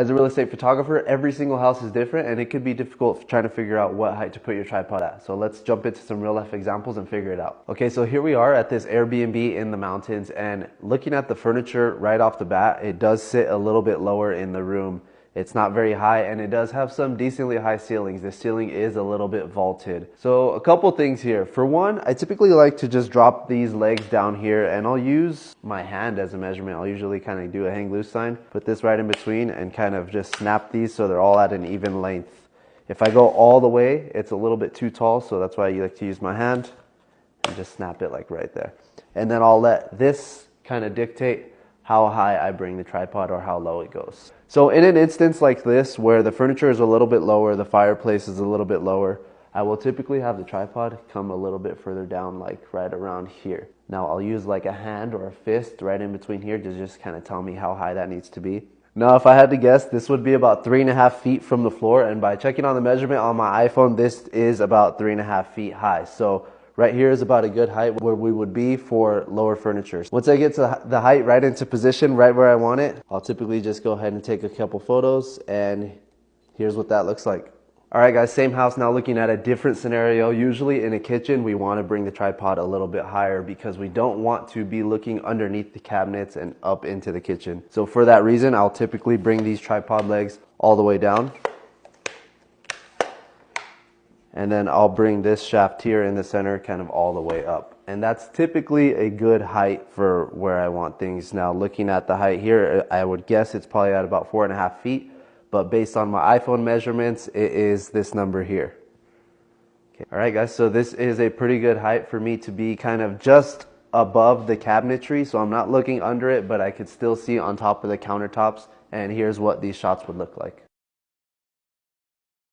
As a real estate photographer, every single house is different and it could be difficult trying to figure out what height to put your tripod at. So let's jump into some real life examples and figure it out. Okay, so here we are at this Airbnb in the mountains, and looking at the furniture right off the bat, it does sit a little bit lower in the room. It's not very high and it does have some decently high ceilings. The ceiling is a little bit vaulted. So a couple things here. For one, I typically like to just drop these legs down here and I'll use my hand as a measurement. I'll usually kind of do a hang loose sign, put this right in between and kind of just snap these so they're all at an even length. If I go all the way, it's a little bit too tall, so that's why I like to use my hand and just snap it like right there. And then I'll let this kind of dictate how high I bring the tripod or how low it goes. So in an instance like this where the furniture is a little bit lower, the fireplace is a little bit lower, I will typically have the tripod come a little bit further down, like right around here. Now I'll use like a hand or a fist right in between here to just kind of tell me how high that needs to be. Now if I had to guess, this would be about 3.5 feet from the floor, and by checking on the measurement on my iPhone, this is about 3.5 feet high. So right here is about a good height where we would be for lower furniture. Once I get to the height right into position, right where I want it, I'll typically just go ahead and take a couple photos, and here's what that looks like. All right guys, same house, now looking at a different scenario. Usually in a kitchen, we want to bring the tripod a little bit higher because we don't want to be looking underneath the cabinets and up into the kitchen. So for that reason, I'll typically bring these tripod legs all the way down. And then I'll bring this shaft here in the center kind of all the way up. And that's typically a good height for where I want things. Now looking at the height here, I would guess it's probably at about 4.5 feet. But based on my iPhone measurements, it is this number here. Okay. All right guys, so this is a pretty good height for me to be kind of just above the cabinetry. So I'm not looking under it, but I could still see on top of the countertops. And here's what these shots would look like.